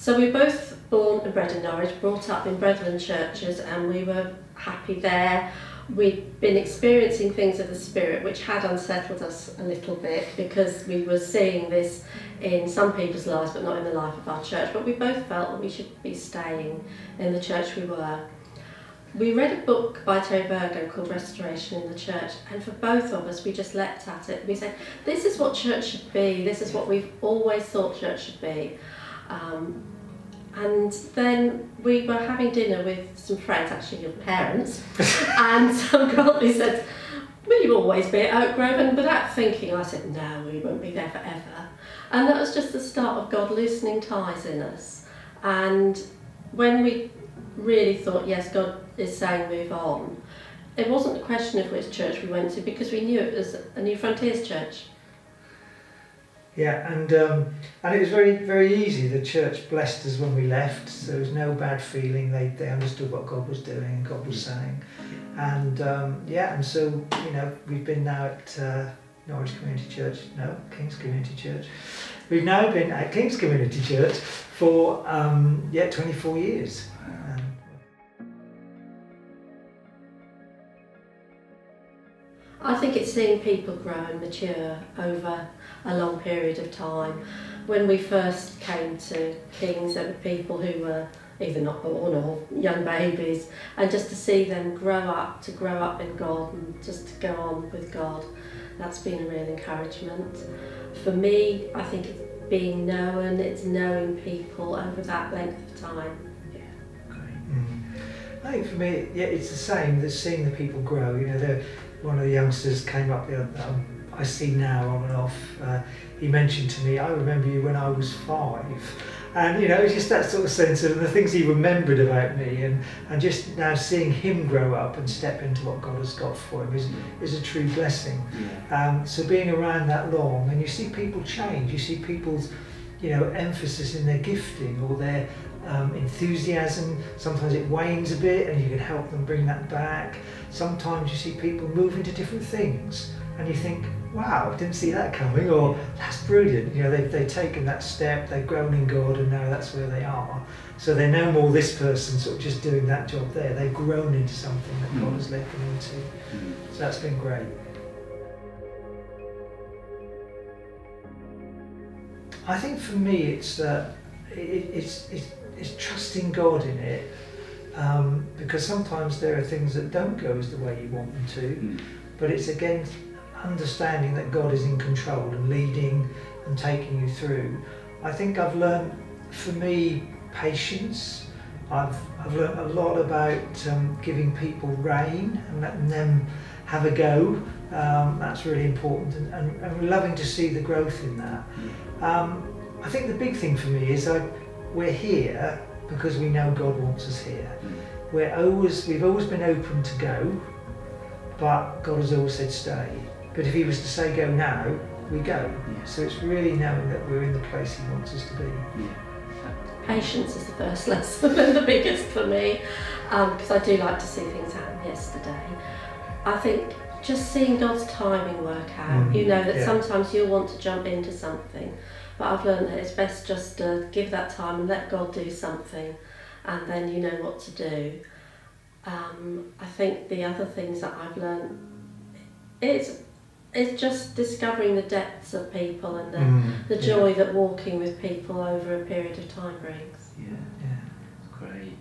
So we were both born and bred in Norwich, brought up in Brethren churches, and we were happy there. We'd been experiencing things of the Spirit which had unsettled us a little bit because we were seeing this in some people's lives but not in the life of our church. But we both felt that we should be staying in the church we were. We read a book by Terry Virgo called Restoration in the Church, and for both of us we just leapt at it. We said, this is what church should be, this is what we've always thought church should be. And then we were having dinner with some friends, actually your parents, and some girl said, will you always be at Oak Grove? And without thinking, I said, no, we won't be there forever. And that was just the start of God loosening ties in us. And when we really thought, yes, God is saying move on, it wasn't a question of which church we went to because we knew it was a New Frontiers church. Yeah, and it was very, very easy. The church blessed us when we left, so there was no bad feeling. They understood what God was doing and God was saying. And and so, we've been now at Norwich Community Church, King's Community Church. We've now been at King's Community Church for 24 years. I think it's seeing people grow and mature over a long period of time. When we first came to King's, there were people who were either not born or young babies, and just to see them grow up in God and just to go on with God, that's been a real encouragement. For me, I think it's being known, it's knowing people over that length of time. Yeah, great. I think for me, it's the same. There's seeing the people grow. One of the youngsters came up the other, I see now on and off. He mentioned to me, I remember you when I was 5. And it's just that sort of sense of the things he remembered about me, and just now seeing him grow up and step into what God has got for him is a true blessing. Yeah. So being around that long, and you see people change, you see people's emphasis in their gifting or their enthusiasm. Sometimes it wanes a bit and you can help them bring that back. Sometimes you see people move into different things and you think, wow, didn't see that coming, or that's brilliant. They've taken that step, they've grown in God, and now that's where they are. So they're no more this person sort of just doing that job there. They've grown into something that God has led them into. So that's been great. I think for me it's that it's trusting God in it, because sometimes there are things that don't go as the way you want them to, but it's again understanding that God is in control and leading and taking you through. I think I've learned, for me, patience. I've learned a lot about giving people rein and letting them have a go. That's really important, and loving to see the growth in that. I think the big thing for me is we're here because we know God wants us here. We've always been open to go, but God has always said stay. But if he was to say go now, we go. Yeah. So it's really knowing that we're in the place he wants us to be. Yeah. Patience is the first lesson and the biggest for me, because I do like to see things happen yesterday. I think just seeing God's timing work out, that sometimes you'll want to jump into something, but I've learned that it's best just to give that time and let God do something, and then you know what to do. I think the other things that I've learned it's just discovering the depths of people and the joy that walking with people over a period of time brings. Yeah, great.